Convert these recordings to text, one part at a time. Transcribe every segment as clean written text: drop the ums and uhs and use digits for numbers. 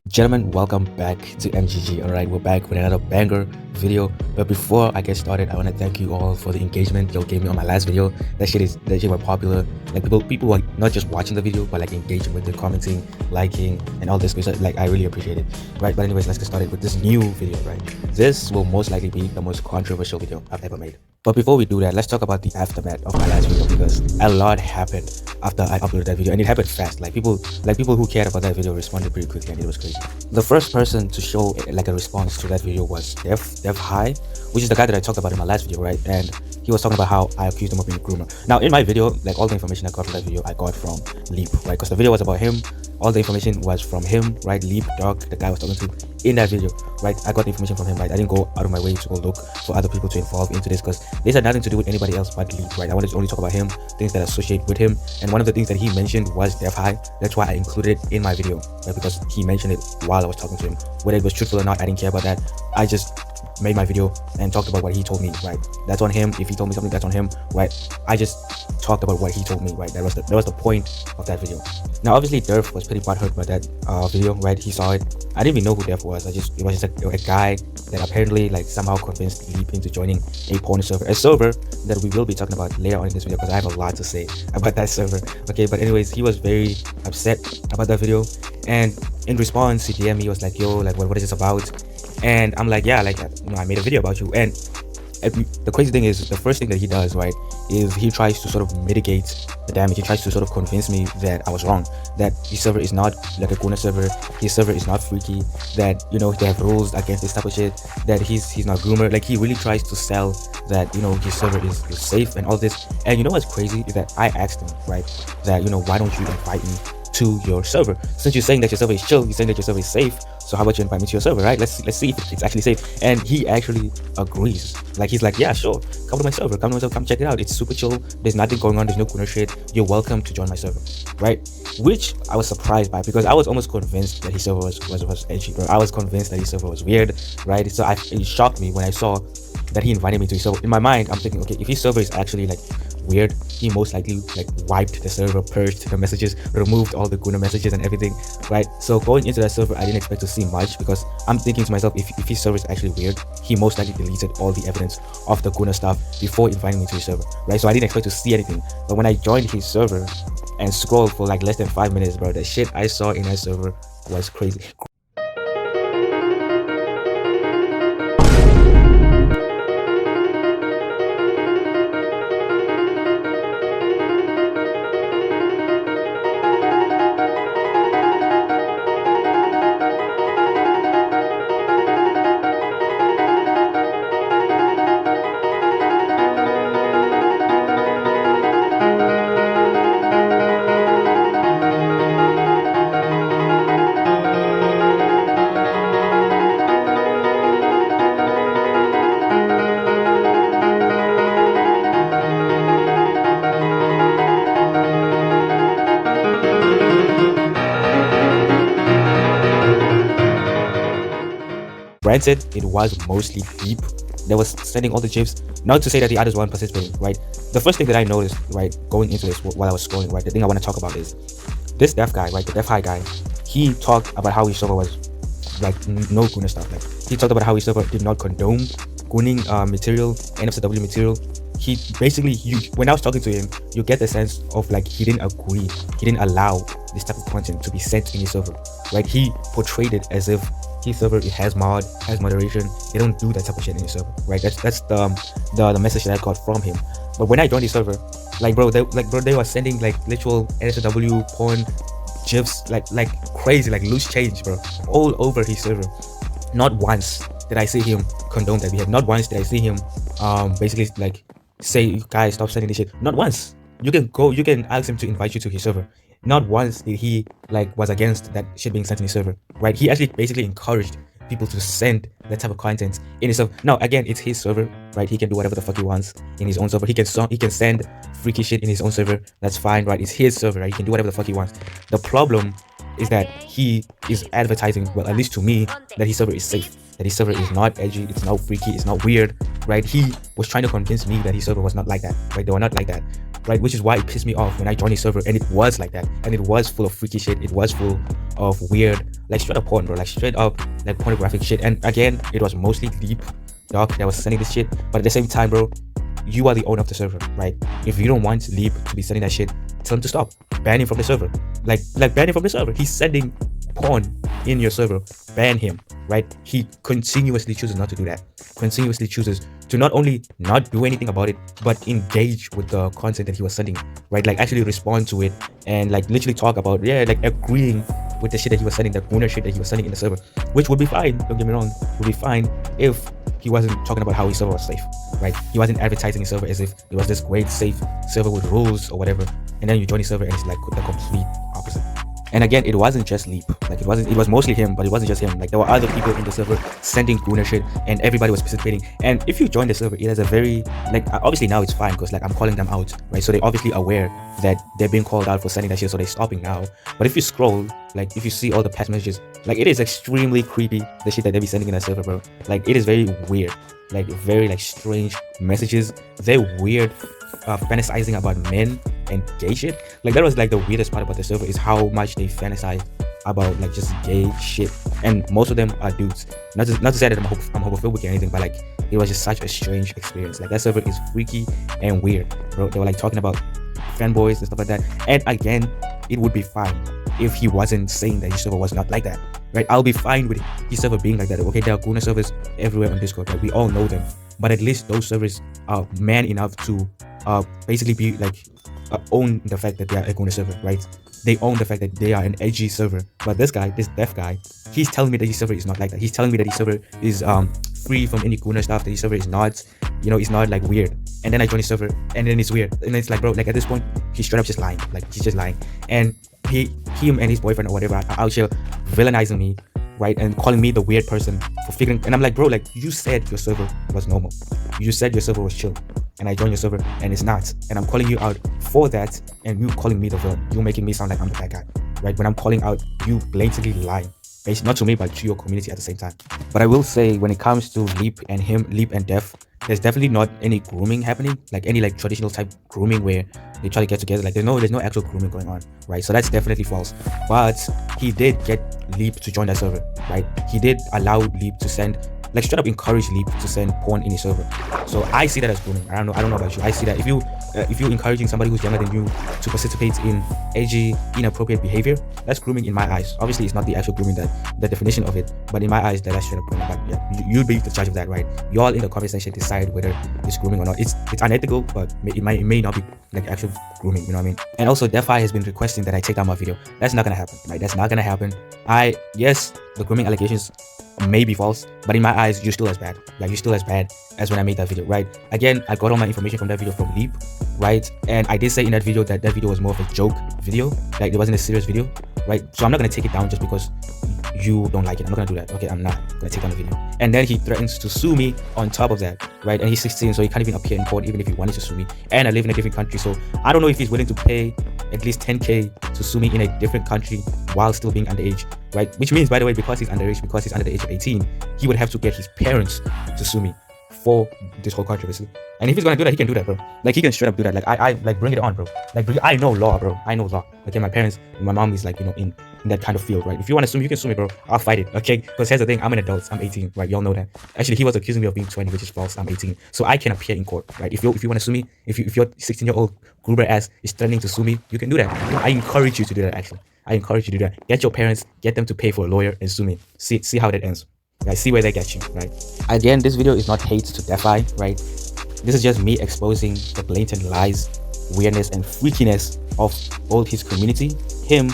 Gentlemen, welcome back to MGG. Alright, we're back with another banger video. But before I get started, I want to thank you all for the engagement y'all gave me on my last video. That shit were popular. Like people were not just watching the video, but like engaging with it, commenting, liking, and all this good stuff. Like I really appreciate it. Right, but anyways, let's get started with this new video. Right, this will most likely be the most controversial video I've ever made. But before we do that, let's talk about the aftermath of my last video, because a lot happened after I uploaded that video, and it happened fast. Like people who cared about that video responded pretty quickly, and it was crazy. The first person to show like a response to that video was Defhi, which is the guy that I talked about in my last video, right? And he was talking about how I accused him of being a groomer. Now in my video, like all the information I got from that video, I got from Leap, right? Because the video was about him. All the information was from him, right? Leap, Dog, the guy I was talking to in that video, right? I got the information from him, right? I didn't go out of my way to go look for other people to involve into this, because this had nothing to do with anybody else but Leap, right? I wanted to only talk about him, things that associate with him, and one of the things that he mentioned was Defhi. That's why I included it in my video, right? Because he mentioned it while I was talking to him. Whether it was truthful or not, I didn't care about that. I just made my video and talked about what he told me, right? That's on him. If he told me something, that's on him, right? I just talked about what he told me, right? That was the point of that video. Now obviously Derf was pretty butthurt by that video, right? He saw it. I didn't even know who Derf was. It was just a guy that apparently like somehow convinced Leap into joining a porn server, a server that we will be talking about later on in this video, because I have a lot to say about that server. Okay, but anyways, he was very upset about that video, and in response he DM me. He was like, yo, like what is this about? And I'm like, yeah, like, you know, I made a video about you. And the crazy thing is, the first thing that he does, right, is he tries to sort of mitigate the damage. He tries to sort of convince me that I was wrong, that his server is not like a GOONER server, his server is not freaky, that, you know, they have rules against this type of shit, that he's not groomer. Like he really tries to sell that, you know, his server is safe and all this. And you know what's crazy is that I asked him, right, that, you know, why don't you invite me to your server? Since you're saying that your server is chill, you're saying that your server is safe, so how about you invite me to your server, right? Let's see if it's actually safe. And he actually agrees. Like he's like, yeah, sure, come to my server, come check it out. It's super chill. There's nothing going on. There's no GOONER shit. You're welcome to join my server, right? Which I was surprised by, because I was almost convinced that his server was edgy, bro. I was convinced that his server was weird, right? So it shocked me when I saw that he invited me to his server. In my mind, I'm thinking, okay, if his server is actually like weird, he most likely like wiped the server, purged the messages, removed all the GOONER messages and everything, right? So going into that server, I didn't expect to see much, because I'm thinking to myself, if his server is actually weird, he most likely deleted all the evidence of the GOONER stuff before inviting me to his server, right? So I didn't expect to see anything. But when I joined his server and scrolled for like less than 5 minutes, bro, the shit I saw in that server was crazy. Granted, it was mostly Deep that was sending all the gifs. Not to say that the others weren't participating, right? The first thing that I noticed, right, going into this while I was scrolling, right, the thing I want to talk about is this Def guy, right, the Defhi guy. He talked about how his server was like no GOONER stuff. Like he talked about how his server did not condone gooning material, NFCW material. He basically, when I was talking to him, you get the sense of like he didn't agree, he didn't allow this type of content to be sent in his server, right? He portrayed it as if his server has moderation. They don't do that type of shit in his server, right? That's the message that I got from him. But when I joined his server, like bro, they were sending like literal NSW porn gifs like crazy, like loose change, bro, all over his server. Not once did I see him condone that behavior. Not once did I see him basically like say, guys, stop sending this shit. Not once. You can ask him to invite you to his server. Not once did he like was against that shit being sent in his server, right? He actually basically encouraged people to send that type of content in his server. Now again, it's his server, right? He can do whatever the fuck he wants in his own server. He can send freaky shit in his own server. That's fine, right? It's his server, right? He can do whatever the fuck he wants. The problem is that he is advertising, well, at least to me, that his server is safe, that his server is not edgy, it's not freaky, it's not weird, right? He was trying to convince me that his server was not like that, right? They were not like that. right? Which is why it pissed me off when I joined a server and it was like that, and it was full of freaky shit. It was full of weird, like straight up porn, bro, like straight up like pornographic shit. And again, it was mostly Leap Doc that was sending this shit, but at the same time, bro, you are the owner of the server, right? If you don't want Leap to be sending that shit, tell him to stop. Ban him from the server. Like ban him from the server. He's sending porn in your server. Ban him, right? He continuously chooses not to do that. Continuously chooses to not only not do anything about it, but engage with the content that he was sending, right? Like actually respond to it and like literally talk about, yeah, like agreeing with the shit that he was sending, the GOONER shit that he was sending in the server, which would be fine. Don't get me wrong, would be fine if he wasn't talking about how his server was safe, right? He wasn't advertising his server as if it was this great safe server with rules or whatever, and then you join his server and it's like the complete opposite. And again, it wasn't just Leap, like it was mostly him, but it wasn't just him. Like there were other people in the server sending GOONER shit and everybody was participating. And if you join the server, it has a very, like, obviously now it's fine because like I'm calling them out, right? So they're obviously aware that they're being called out for sending that shit, so they're stopping now. But if you scroll, like if you see all the past messages, like it is extremely creepy, the shit that they be sending in that server, bro. Like it is very weird, like very like strange messages. They're weird, fantasizing about men and gay shit. Like that was like the weirdest part about the server, is how much they fantasize about like just gay shit, and most of them are dudes. Not to say that I'm homophobic or anything, but like it was just such a strange experience. Like that server is freaky and weird, bro. They were like talking about fanboys and stuff like that. And again, it would be fine if he wasn't saying that his server was not like that, right? I'll be fine with his server being like that. Okay, there are GOONER servers everywhere on Discord, like we all know them, but at least those servers are man enough to basically be like own the fact that they are a GOONER server, right? They own the fact that they are an edgy server. But this guy, this deaf guy, he's telling me that his server is not like that. He's telling me that his server is free from any GOONER stuff, that his server is not, you know, it's not like weird. And then I join his server and then it's weird. And it's like, bro, like at this point, he's straight up just lying. Like he's just lying. And him and his boyfriend or whatever are out here villainizing me, right? And calling me the weird person for figuring. And I'm like, bro, like you said your server was normal. You said your server was chill. And I joined your server and it's not. And I'm calling you out for that, and you calling me the villain. You making me sound like I'm the bad guy, right? When I'm calling out you blatantly lying, basically not to me but to your community at the same time. But I will say, when it comes to Leap and Def, there's definitely not any grooming happening, like any like traditional type grooming where they try to get together. Like there's no actual grooming going on, right? So that's definitely false. But he did get Leap to join that server, right? He did allow Leap to send, like straight up encourage Leap to send porn in his server. So I see that as grooming. I don't know about you. I see that if you're encouraging somebody who's younger than you to participate in edgy, inappropriate behavior, that's grooming in my eyes. Obviously, it's not the actual grooming, the definition of it, but in my eyes, that's straight up grooming. But yeah, you'll be the judge of that, right? You all in the comment section decide whether it's grooming or not. It's unethical, but it may not be like actual grooming. You know what I mean? And also, Defhi has been requesting that I take down my video. That's not gonna happen, right? That's not gonna happen. Yes, the grooming allegations may be false, but in my eyes, you're still as bad. Like you're still as bad as when I made that video, right? Again, I got all my information from that video from Leap, right? And I did say in that video that video was more of a joke video, like it wasn't a serious video, right? So I'm not gonna take it down just because you don't like it. I'm not gonna do that. Okay, I'm not gonna take down the video. And then he threatens to sue me on top of that, right? And he's 16, so he can't even appear in court even if he wanted to sue me. And I live in a different country, so I don't know if he's willing to pay at least 10K to sue me in a different country while still being underage, right? Which means, by the way, because he's underage, because he's under the age of 18, he would have to get his parents to sue me for this whole controversy. And if he's gonna do that, he can do that, bro. Like he can straight up do that. Like I like bring it on, bro. Like I know law, bro. I know law. Okay, my parents, my mom is like, you know, in that kind of field, right? If you want to sue me, you can sue me, bro. I'll fight it, okay? Because here's the thing, I'm an adult. I'm 18, right? Y'all know that. Actually, he was accusing me of being 20, which is false. I'm 18, so I can appear in court, right? If you want to sue me, if your 16-year-old goober ass is threatening to sue me, you can do that. I encourage you to do that. Actually, I encourage you to do that. Get your parents, get them to pay for a lawyer and sue me. See how that ends. Right? See where they get you, right? Again, this video is not hate to Defhi, right? This is just me exposing the blatant lies, weirdness, and freakiness of both his community, him,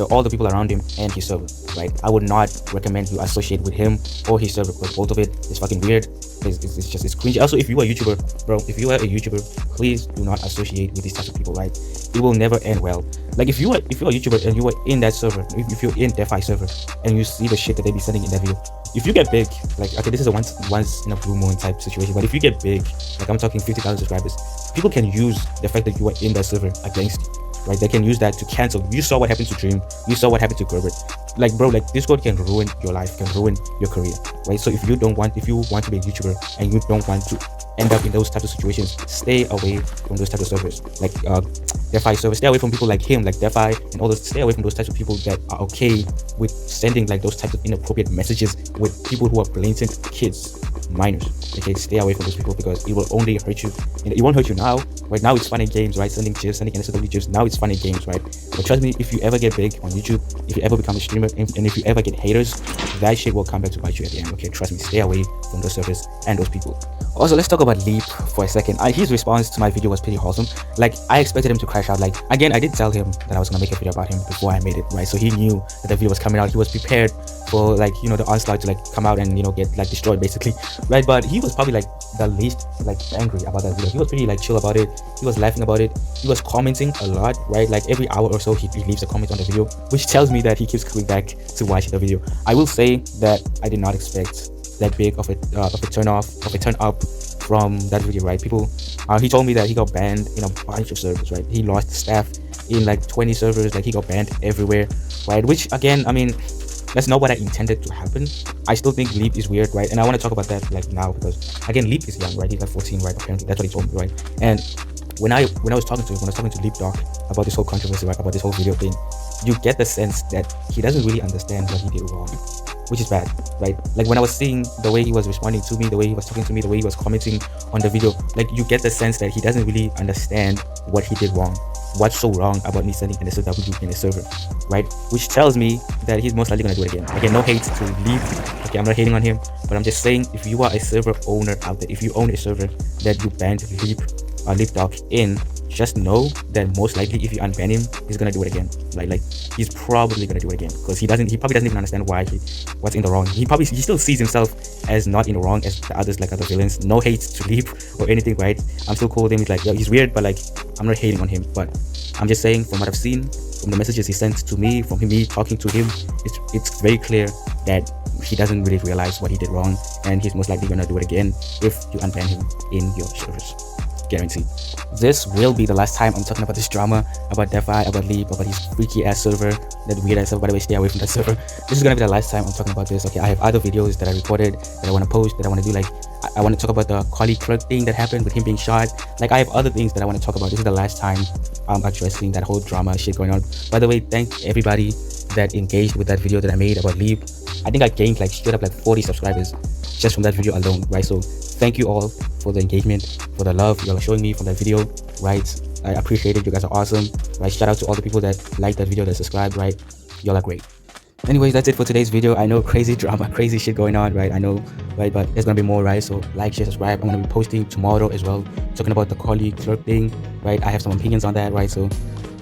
all the people around him, and his server, right? I would not recommend you associate with him or his server, because both of it is fucking weird. It's cringy. Also, if you are a YouTuber, bro, if you are a YouTuber, please do not associate with these types of people, right? It will never end well. Like if you're a YouTuber and you are in that server, if you're in Defhi server and you see the shit that they be sending in that video, if you get big, like, okay, this is a once in a blue moon type situation, but if you get big, like I'm talking 50,000 subscribers, people can use the fact that you are in that server against you, right? They can use that to cancel. You saw what happened to Dream, you saw what happened to Gerbert. Like, bro, like Discord can ruin your life, can ruin your career, right? So if you want to be a YouTuber and you don't want to end up in those types of situations, stay away from those types of servers like Defhi servers. Stay away from people like him, like Defhi and all those. Stay away from those types of people that are okay with sending like those types of inappropriate messages with people who are blatant kids, minors. Okay, stay away from those people because it will only hurt you. It won't hurt you now. Right now it's fun and games, right? Sending gifs, sending NSFW gifs. Now it's fun and games, right? But trust me, if you ever get big on YouTube, if you ever become a streamer, and if you ever get haters, that shit will come back to bite you at the end. Okay, trust me, stay away from those servers and those people. Also, let's talk about Leap for a second. His response to my video was pretty wholesome. Like, I expected him to crash out. Like, again, I did tell him that I was gonna make a video about him before I made it, right? So he knew that the video was coming out. He was prepared for, like, you know, the onslaught to like come out and, you know, get like destroyed basically, right? But he was probably like the least like angry about that video. He was pretty like chill about it. He was laughing about it. He was commenting a lot, right? Like every hour or so he leaves a comment on the video, which tells me that he keeps coming back to watch the video. I will say that I did not expect that big of a turn up from that video, right? People he told me that he got banned in a bunch of servers, right? He lost staff in like 20 servers, like he got banned everywhere, right? Which again, I mean, that's not what I intended to happen. I still think Leap is weird, right? And I want to talk about that like now because again, Leap is young, right? He's like 14, right? Apparently that's what he told me, right? And when I was talking to Leap Dog about this whole controversy, right, about this whole video thing, you get the sense that he doesn't really understand what he did wrong, which is bad, right? Like when I was seeing the way he was responding to me, the way he was talking to me, the way he was commenting on the video, like you get the sense that he doesn't really understand what he did wrong. What's so wrong about me sending an SOW in a server, right? Which tells me that he's most likely gonna do it again. Again, no hate to Leap. Okay, I'm not hating on him, but I'm just saying if you are a server owner out there, if you own a server that you banned Leap Dog in, just know that most likely if you unban him, he's gonna do it again. Like he's probably gonna do it again because he probably doesn't even understand what's in the wrong. He still sees himself as not in the wrong as the others, like other villains. No hate to Leap or anything, right? I'm still cool with him. He's like, yeah, he's weird, but like I'm not hating on him. But I'm just saying from what I've seen, from the messages he sent to me, from me talking to him, it's very clear that he doesn't really realize what he did wrong, and he's most likely gonna do it again if you unban him in your servers. Guaranteed. This will be the last time I'm talking about this drama, about Defhi, about Leap, about his freaky ass server, that weird ass server. By the way, stay away from that server. This is gonna be the last time I'm talking about this. Okay, I have other videos that I recorded that I want to post, that I want to do. Like I want to talk about the collie clerk thing that happened with him being shot. Like I have other things that I want to talk about. This is the last time I'm addressing that whole drama shit going on. By the way, thank everybody that engaged with that video that I made about Leap. I think I gained like straight up like 40 subscribers just from that video alone, right? So thank you all for the engagement, for the love y'all are showing me from that video, right? I appreciate it. You guys are awesome, right? Shout out to all the people that liked that video, that subscribed, right? Y'all are great. Anyways, that's it for today's video. I know crazy drama, crazy shit going on, right? I know, right? But there's gonna be more, right? So like, share, subscribe. I'm gonna be posting tomorrow as well, talking about the collie clerk thing, right? I have some opinions on that, right? So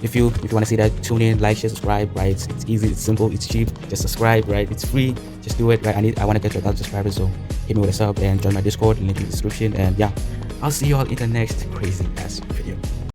if you want to see that, tune in, like, share, subscribe, right? It's easy, it's simple, it's cheap. Just subscribe, right? It's free. Just do it, right? I want to get to 1,000 subscribers, so hit me with a sub and join my Discord, link in the description. And yeah, I'll see you all in the next crazy ass video.